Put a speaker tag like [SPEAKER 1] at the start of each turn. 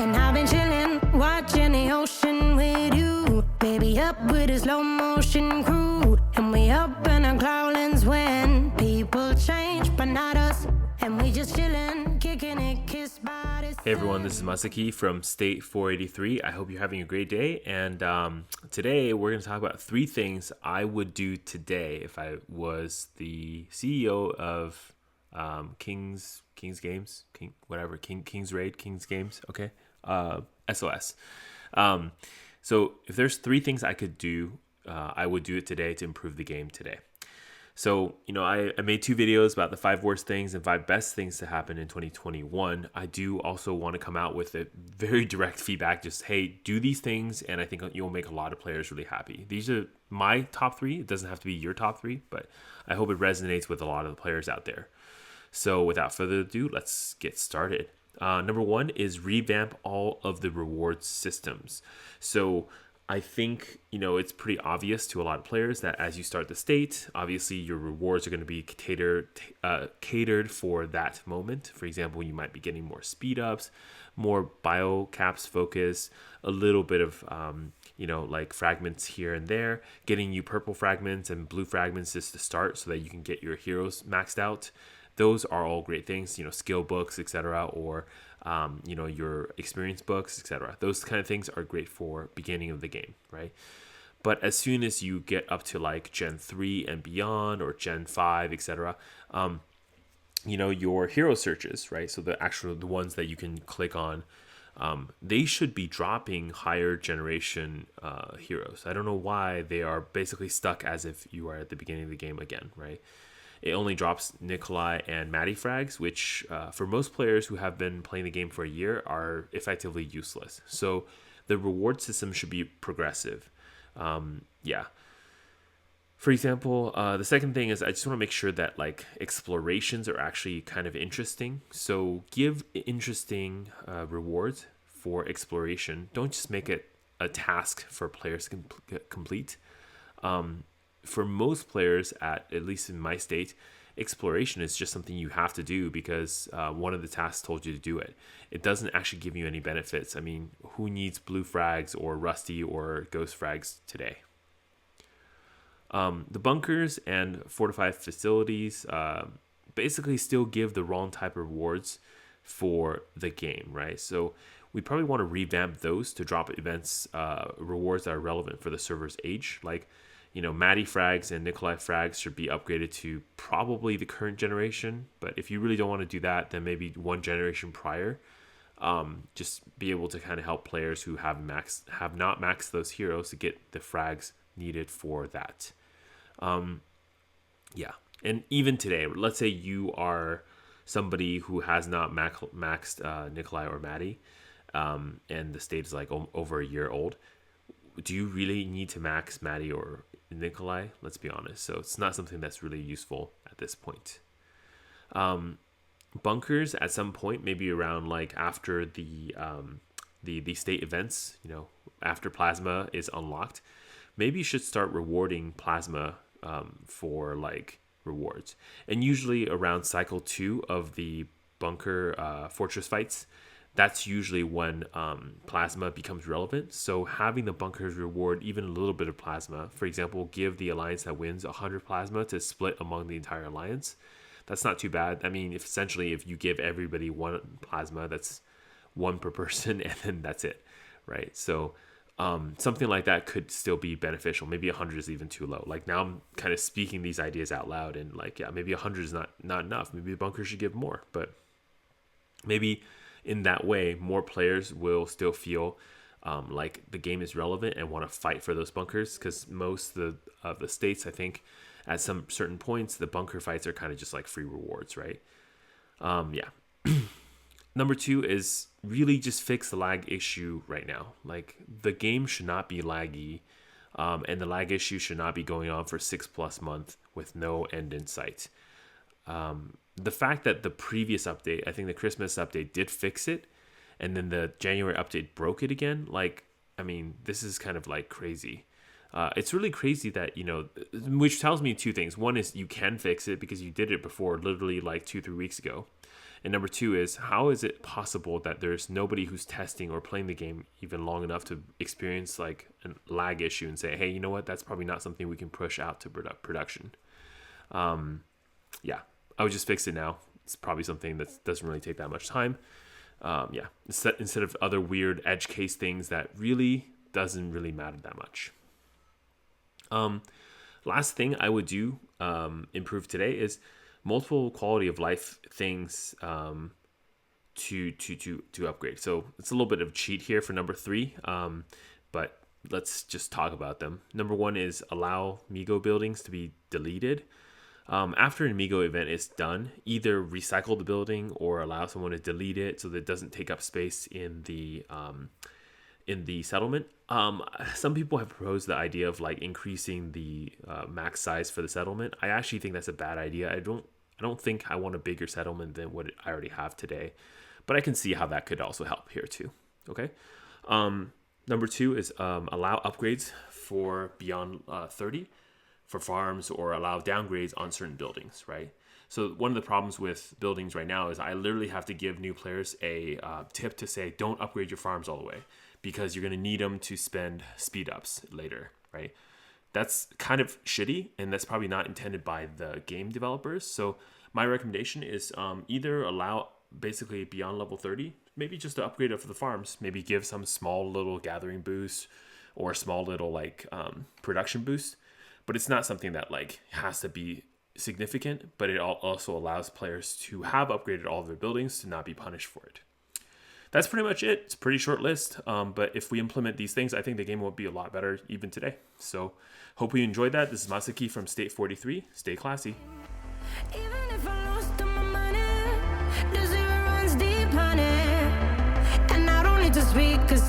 [SPEAKER 1] And I've been chillin', watching the ocean with you. Baby, up with a slow motion crew. And we up in our cloudlands when people change, but not us. And we just chillin', kicking it, kissed by the
[SPEAKER 2] Hey everyone, this is Masaki from State 483. I hope you're having a great day. And today we're going to talk about 3 things I would do today if I was the CEO of King's Games, King's Raid, King's Games, okay, SOS. So if there's 3 things I could do, I would do it today to improve the game today. So, I made 2 videos about the 5 worst things and 5 best things to happen in 2021. I do also want to come out with a very direct feedback. Just, hey, do these things, and I think you'll make a lot of players really happy. These are my top 3. It doesn't have to be your top 3, but I hope it resonates with a lot of the players out there. So without further ado, let's get started. Number 1 is revamp all of the reward systems. So I think, it's pretty obvious to a lot of players that as you start the state, obviously your rewards are going to be catered for that moment. For example, you might be getting more speed ups, more bio caps focus, a little bit of, like fragments here and there, getting you purple fragments and blue fragments just to start so that you can get your heroes maxed out. Those are all great things, skill books, etc., or your experience books, etc. Those kind of things are great for beginning of the game, right? But as soon as you get up to like Gen 3 and beyond, or Gen 5, etc., your hero searches, right? So the ones that you can click on, they should be dropping higher generation heroes. I don't know why they are basically stuck as if you are at the beginning of the game again, right? It only drops Nikolai and Maddie frags, which for most players who have been playing the game for a year are effectively useless. So the reward system should be progressive. For example, the second thing is I just want to make sure that like explorations are actually kind of interesting. So give interesting rewards for exploration. Don't just make it a task for players to complete. For most players, at least in my state, exploration is just something you have to do because one of the tasks told you to do it. It doesn't actually give you any benefits. I mean, who needs blue frags or rusty or ghost frags today? The bunkers and fortified facilities basically still give the wrong type of rewards for the game, right? So we probably want to revamp those to drop events rewards that are relevant for the server's age, like Maddie frags and Nikolai frags should be upgraded to probably the current generation. But if you really don't want to do that, then maybe one generation prior. Just be able to kind of help players who have not maxed those heroes to get the frags needed for that. And even today, let's say you are somebody who has not maxed Nikolai or Maddie, and the state is like over a year old. Do you really need to max Maddie or Nikolai? Let's be honest. So it's not something that's really useful at this point. Bunkers at some point, maybe around like after the state events, after plasma is unlocked, maybe you should start rewarding plasma for like rewards. And usually around cycle 2 of the bunker fortress fights, that's usually when plasma becomes relevant. So having the bunkers reward even a little bit of plasma, for example, give the alliance that wins 100 plasma to split among the entire alliance. That's not too bad. I mean, if you give everybody 1 plasma, that's 1 per person, and then that's it, right? So something like that could still be beneficial. Maybe 100 is even too low. Like now I'm kind of speaking these ideas out loud, and like, yeah, maybe 100 is not enough. Maybe the bunker should give more, but maybe in that way, more players will still feel like the game is relevant and want to fight for those bunkers, because most of the states, I think, at some certain points, the bunker fights are kind of just like free rewards, right? Number 2 is really just fix the lag issue right now. Like the game should not be laggy, and the lag issue should not be going on for 6+ months with no end in sight. The fact that the previous update, I think the Christmas update did fix it, and then the January update broke it again. Like, I mean, this is kind of like crazy. It's really crazy that, which tells me 2 things. One is you can fix it because you did it before, literally like 2-3 weeks ago. And number two is, how is it possible that there's nobody who's testing or playing the game even long enough to experience like a lag issue and say, hey, you know what, that's probably not something we can push out to production. Yeah, I would just fix it now. It's probably something that doesn't really take that much time. Yeah, instead of other weird edge case things that really doesn't really matter that much. Last thing I would do improve today is multiple quality of life things to upgrade. So it's a little bit of a cheat here for number 3, but let's just talk about them. Number 1 is allow Migo buildings to be deleted. After an Amigo event is done, either recycle the building or allow someone to delete it so that it doesn't take up space in the settlement. Some people have proposed the idea of like increasing the max size for the settlement. I actually think that's a bad idea. I don't think I want a bigger settlement than what I already have today, but I can see how that could also help here too. Okay. Number 2 is allow upgrades for beyond 30 for farms, or allow downgrades on certain buildings, right? So one of the problems with buildings right now is I literally have to give new players a tip to say, don't upgrade your farms all the way, because you're going to need them to spend speed ups later, right? That's kind of shitty, and that's probably not intended by the game developers. So my recommendation is either allow basically beyond level 30, maybe just to upgrade it for the farms, maybe give some small little gathering boost or small little like production boost, but it's not something that like has to be significant, but it also allows players to have upgraded all of their buildings to not be punished for it. That's pretty much it. It's a pretty short list, but if we implement these things, I think the game will be a lot better even today. So hope you enjoyed that. This is Masaki from State 43. Stay classy.
[SPEAKER 1] Even if I lost all my money, the zero runs deep, honey. And I don't need to speak, 'cause